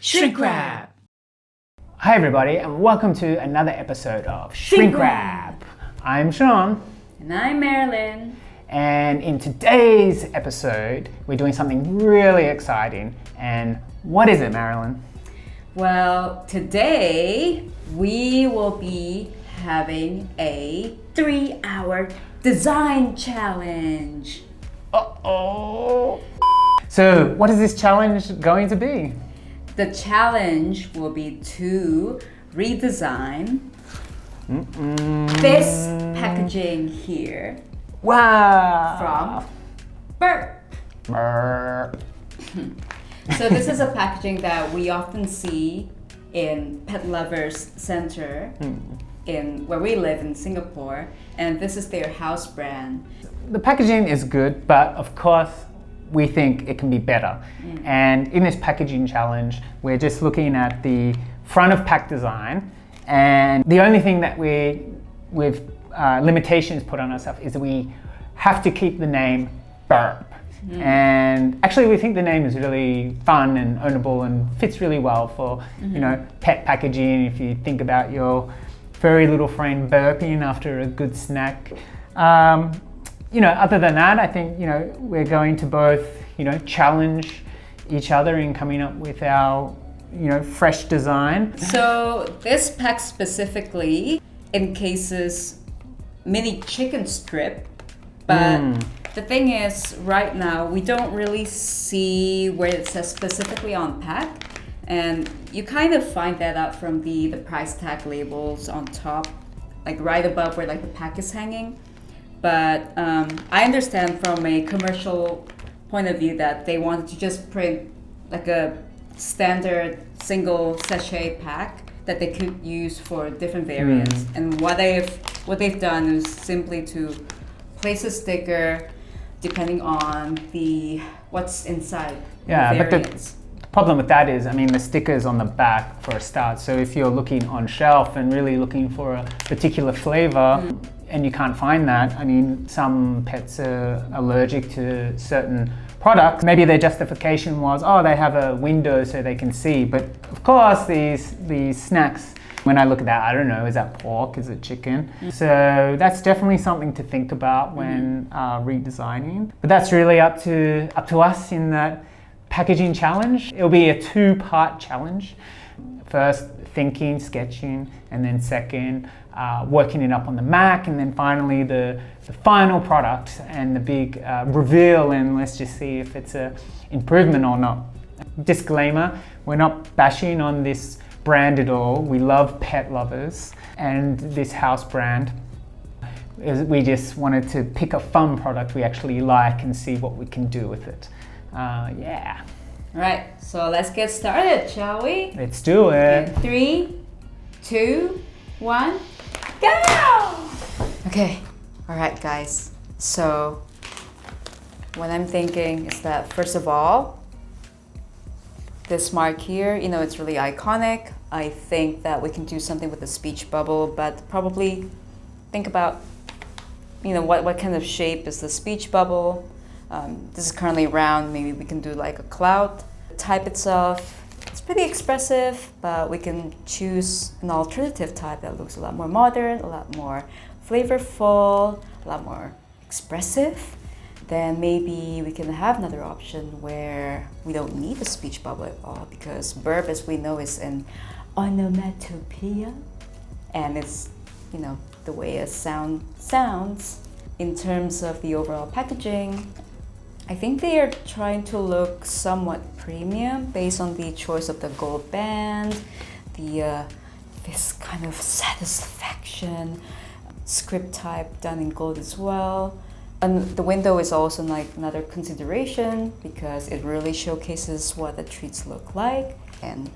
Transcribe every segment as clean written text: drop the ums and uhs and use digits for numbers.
Shrink Wrap! Hi everybody and welcome to another episode of Shrink Wrap. I'm Sean. And I'm Marilyn. And in today's episode, we're doing something really exciting. And what is it, Marilyn? Well, today we will be having a 3-hour design challenge. Uh-oh. So what is this challenge going to be? The challenge will be to redesign this packaging here. Wow! From Burp. Burp. So this is a packaging that we often see in Pet Lovers Center in where we live in Singapore, and this is their house brand. The packaging is good, but of course we think it can be better. And in this packaging challenge, we're just looking at the front of pack design, and the only thing that with limitations put on ourselves is that we have to keep the name Burp. And actually we think the name is really fun and ownable and fits really well for pet packaging. If you think about your furry little friend burping after a good snack. Other than that, I think we're going to both challenge each other in coming up with our fresh design. So this pack specifically encases mini chicken strip, but the thing is, right now we don't really see where it says specifically on pack, and you kind of find that out from the price tag labels on top, like right above where like the pack is hanging. But I understand from a commercial point of view that they wanted to just print like a standard single sachet pack that they could use for different variants. And what they've done is simply to place a sticker depending on what's inside the variants. But the problem with that is, the sticker's on the back for a start. So if you're looking on shelf and really looking for a particular flavor and you can't find that, some pets are allergic to certain products. Maybe their justification was, they have a window so they can see. But of course, these snacks, when I look at that, I don't know, is that pork? Is it chicken? So that's definitely something to think about when redesigning. But that's really up to us in that packaging challenge. It'll be a 2-part challenge. First, thinking, sketching, and then second, working it up on the Mac, and then finally the final product and the big reveal, and let's just see if it's an improvement or not. Disclaimer, we're not bashing on this brand at all. We love Pet Lovers and this house brand. We just wanted to pick a fun product we actually like and see what we can do with it. Yeah. All right, so let's get started, shall we? Let's do it. In 3, 2, 1, go! Okay, all right, guys. So what I'm thinking is that, first of all, this mark here, it's really iconic. I think that we can do something with the speech bubble, but probably think about, what kind of shape is the speech bubble? This is currently round. Maybe we can do like a cloud. The type itself, it's pretty expressive, but we can choose an alternative type that looks a lot more modern, a lot more flavorful, a lot more expressive. Then maybe we can have another option where we don't need a speech bubble at all, because Burp, as we know, is an onomatopoeia, and it's the way a sound sounds. In terms of the overall packaging, I think they are trying to look somewhat premium based on the choice of the gold band, this kind of satisfaction script type done in gold as well. And the window is also like another consideration because it really showcases what the treats look like. And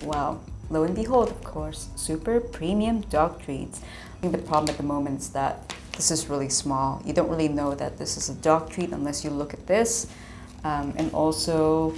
well, lo and behold, of course, super premium dog treats. I think the problem at the moment is that this is really small. You don't really know that this is a dog treat unless you look at this. And also,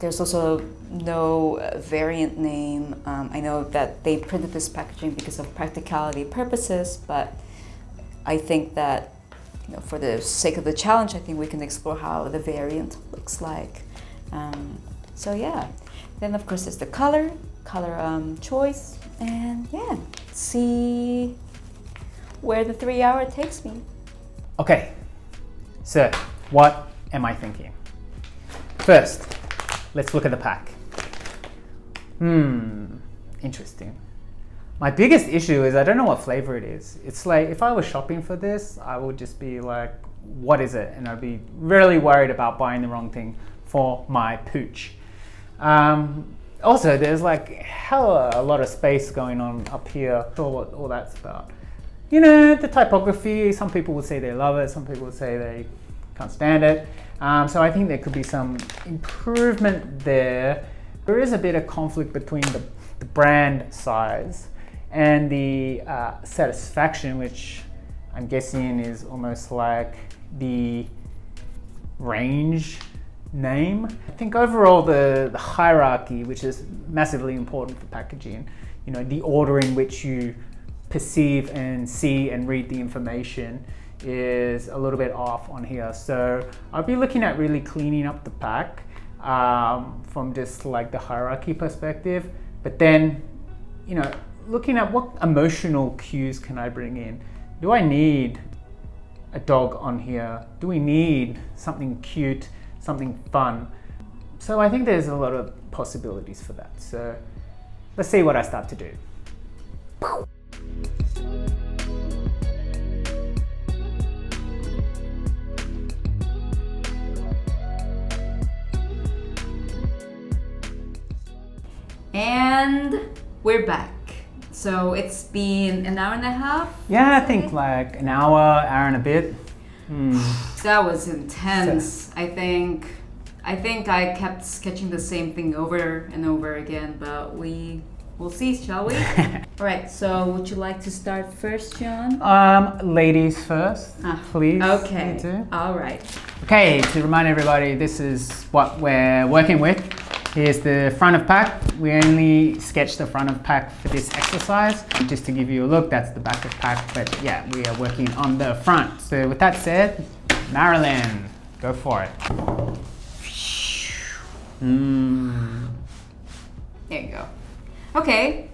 there's also no variant name. I know that they printed this packaging because of practicality purposes, but I think that for the sake of the challenge, I think we can explore how the variant looks like. So yeah, then of course there's the color choice, and yeah, see where the 3 hour takes me. Okay, so what am I thinking? First, let's look at the pack. Interesting. My biggest issue is I don't know what flavor it is. It's like if I was shopping for this, I would just be like, what is it? And I'd be really worried about buying the wrong thing for my pooch. Also, there's like hella a lot of space going on up here. Not sure what all that's about. You know, the typography, some people would say they love it, some people would say they can't stand it. So I think there could be some improvement there. There is a bit of conflict between the brand size and the satisfaction, which I'm guessing is almost like the range name. I think overall the hierarchy, which is massively important for packaging, you know, the order in which you perceive and see and read the information is a little bit off on here. So I'll be looking at really cleaning up the pack from just like the hierarchy perspective, but then, you know, looking at what emotional cues can I bring in. Do I need a dog on here? Do we need something cute, something fun? So I think there's a lot of possibilities for that. So let's see what I start to do. And we're back. So it's been an hour and a half? Yeah, I think like an hour and a bit. That was intense. I think I kept sketching the same thing over and over again, but we'll see, shall we? All right, so would you like to start first, John? Ladies first, please. Okay. You do. All right. Okay, to remind everybody, this is what we're working with. Here's the front of pack. We only sketched the front of pack for this exercise. Just to give you a look, that's the back of pack, but yeah, we are working on the front. So with that said, Marilyn, go for it. There you go. Okay,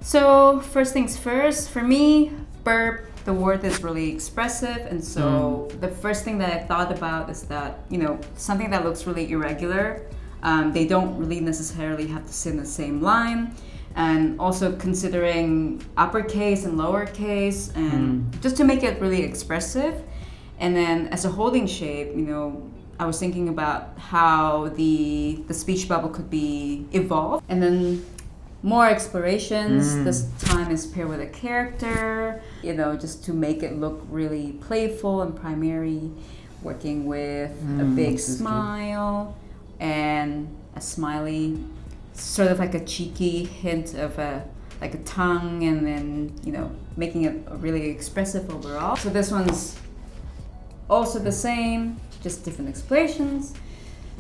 so first things first, for me, burp, the word is really expressive, and so the first thing that I thought about is that, you know, something that looks really irregular, they don't really necessarily have to sit in the same line, and also considering uppercase and lowercase, and just to make it really expressive. And then as a holding shape, you know, I was thinking about how the speech bubble could be evolved, and then more explorations. This time is paired with a character, you know, just to make it look really playful and primary, working with a big smile and a smiley, sort of like a cheeky hint of a tongue, and then, you know, making it really expressive overall. So this one's also the same, just different explorations.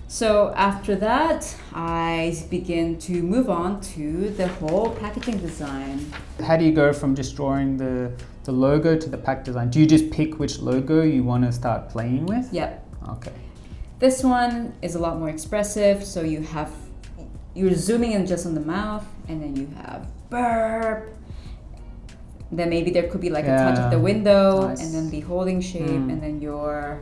So after that, I begin to move on to the whole packaging design. How do you go from just drawing the logo to the pack design? Do you just pick which logo you want to start playing with? Yep. Okay. This one is a lot more expressive, so you're zooming in just on the mouth, and then you have burp. Then maybe there could be like a touch of the window, nice. And then the holding shape, and then your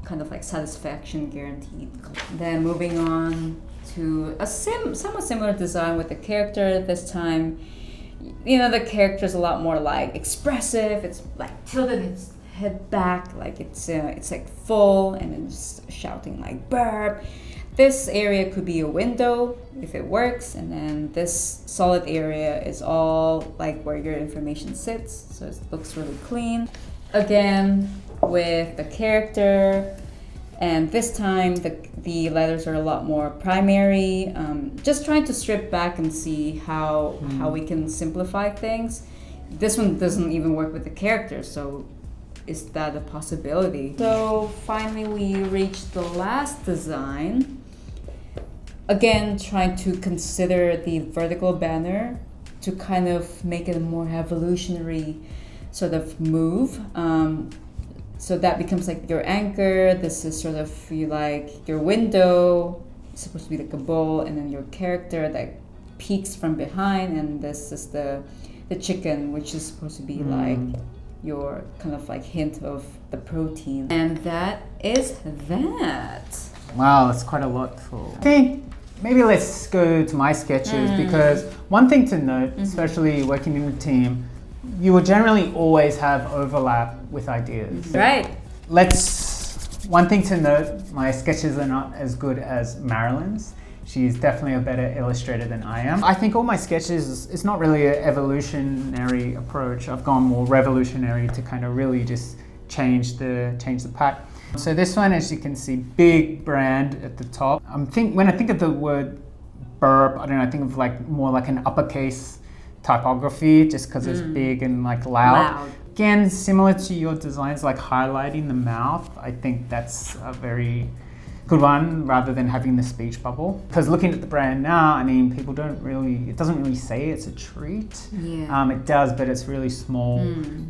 kind of like satisfaction guaranteed. Then moving on to a somewhat similar design with the character. This time, you know, the character is a lot more like expressive. It's like tilted its head back, like it's like full, and then just shouting like burp. This area could be a window if it works, and then this solid area is all like where your information sits, so it looks really clean. Again, with the character, and this time the letters are a lot more primary. Just trying to strip back and see how we can simplify things. This one doesn't even work with the character, so is that a possibility? So finally we reached the last design. Again, trying to consider the vertical banner to kind of make it a more evolutionary sort of move. So that becomes like your anchor. This is sort of like your window. it's supposed to be like a bowl, and then your character that peeks from behind, and this is the chicken, which is supposed to be like your kind of like hint of the protein. And that is that. Wow, that's quite a lot for. I think maybe let's go to my sketches, because one thing to note, especially working in a team, you will generally always have overlap with ideas. Right. One thing to note, my sketches are not as good as Marilyn's. She's definitely a better illustrator than I am. I think all my sketches, it's not really an evolutionary approach. I've gone more revolutionary to kind of really just change the pack. So this one, as you can see, big brand at the top. When I think of the word burp, I don't know, I think of like more like an uppercase typography, just because it's big and like loud. Again, similar to your designs, like highlighting the mouth. I think that's a very good one, rather than having the speech bubble. Because looking at the brand now, I mean, people it doesn't really say it's a treat. Yeah. It does, but it's really small,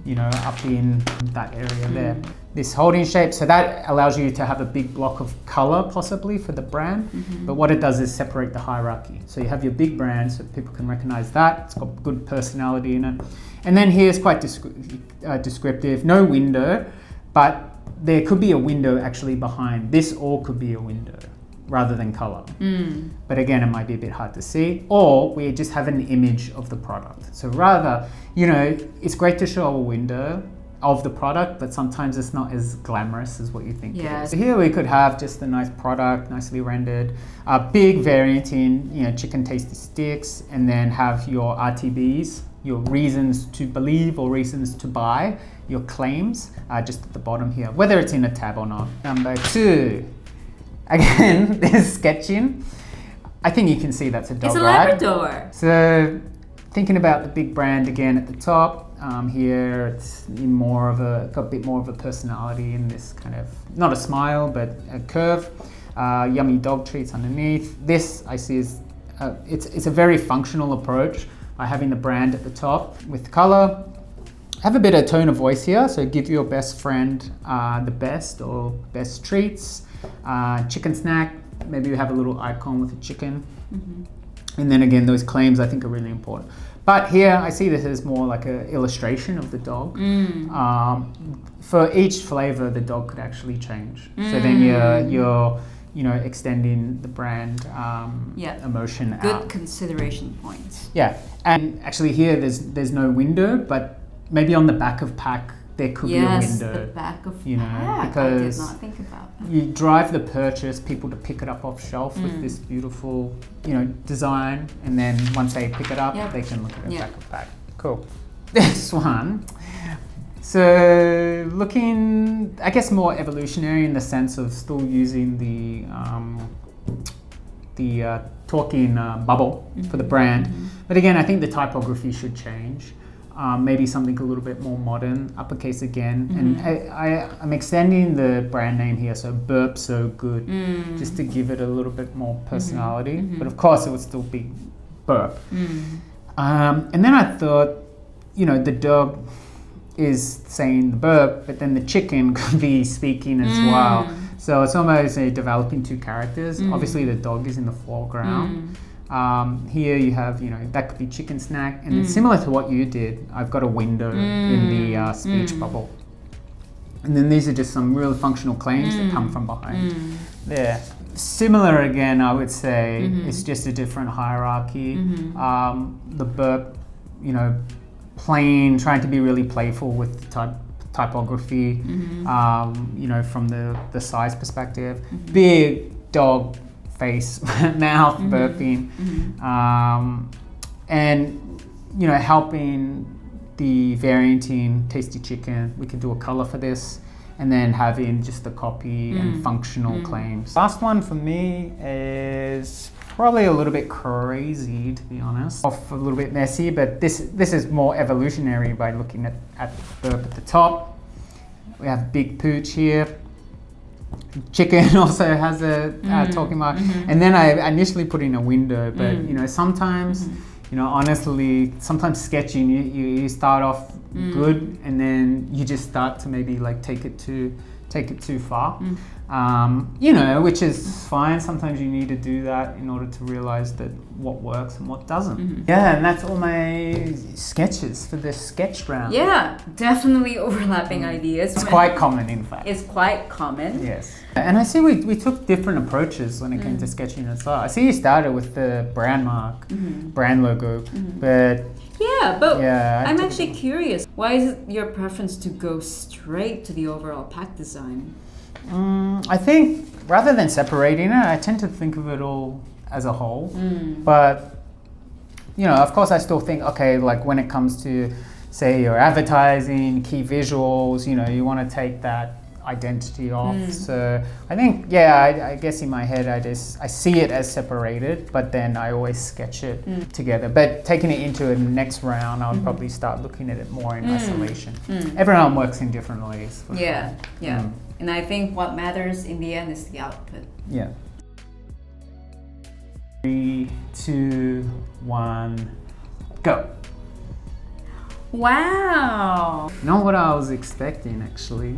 you know, up in that area there. This holding shape, so that allows you to have a big block of color possibly for the brand, but what it does is separate the hierarchy. So you have your big brand, so people can recognize that. It's got good personality in it. And then here's quite descriptive, no window, but there could be a window actually behind. This all could be a window rather than color. But again, it might be a bit hard to see. Or we just have an image of the product. So rather, you know, it's great to show a window of the product, but sometimes it's not as glamorous as what you think it is. So here we could have just a nice product, nicely rendered, a big variant in, you know, chicken tasty sticks, and then have your RTBs, your reasons to believe or reasons to buy, your claims, just at the bottom here, whether it's in a tab or not. Number 2, again, there's sketching. I think you can see that's a dog, It's a right? Labrador. So thinking about the big brand again at the top, here it's got a bit more of a personality in this kind of, not a smile, but a curve. Yummy dog treats underneath. This I see is, it's a very functional approach by having the brand at the top with color. Have a bit of tone of voice here, so give your best friend the best or best treats. Chicken snack, maybe you have a little icon with a chicken. And then again, those claims I think are really important. But here I see this as more like an illustration of the dog. For each flavor, the dog could actually change. So then you're you know, extending the brand emotion out. Good consideration points. Yeah, and actually here there's no window, but maybe on the back of pack there could be a window. The back of you know, pack. because I did not think about that. you drive the purchase people to pick it up off shelf with this beautiful, you know, design, and then once they pick it up, they can look at the back of pack. Cool. This one. So looking, I guess, more evolutionary in the sense of still using the talking bubble for the brand, but again, I think the typography should change. Maybe something a little bit more modern, uppercase again, and I'm extending the brand name here, so burp so good, just to give it a little bit more personality. But of course, it would still be burp. And then I thought, you know, the dog is saying the burp, but then the chicken could be speaking as well. So it's almost developing two characters. Obviously, the dog is in the foreground. Here you have, you know, that could be chicken snack, and then similar to what you did, I've got a window in the speech bubble. And then these are just some real functional claims that come from behind there. Similar again, I would say, it's just a different hierarchy. The burp, you know, trying to be really playful with the typography, you know, from the size perspective. Big dog face, mouth, burping, and, you know, helping the variant in tasty chicken. We could do a color for this, and then having just the copy and functional claims. Last one for me is probably a little bit crazy, to be honest. Off a little bit messy, but this is more evolutionary by looking at burp at the top. We have big pooch here. Chicken also has a talking mark, and then I initially put in a window, but you know, sometimes, you know, honestly, sometimes sketching you start off good, and then you just start to maybe like take it too far. You know, which is fine. Sometimes you need to do that in order to realize that what works and what doesn't. Yeah, and that's all my sketches for this sketch round. Yeah, definitely overlapping ideas. It's quite common, in fact. It's quite common. Yes. And I see we took different approaches when it came to sketching as well. I see you started with the brand mark, brand logo, but Yeah, but yeah, I'm actually curious. Why is it your preference to go straight to the overall pack design? I think rather than separating it, I tend to think of it all as a whole. But, you know, of course I still think, okay, like when it comes to, say, your advertising, key visuals, you know, you want to take that identity off. So I think, yeah, I guess in my head I see it as separated, but then I always sketch it together. But taking it into a next round, I would probably start looking at it more in isolation. Everyone works in different ways. For Yeah, sure. yeah. And I think what matters in the end is the output. Yeah. 3, 2, 1, go. Wow! Not what I was expecting, actually.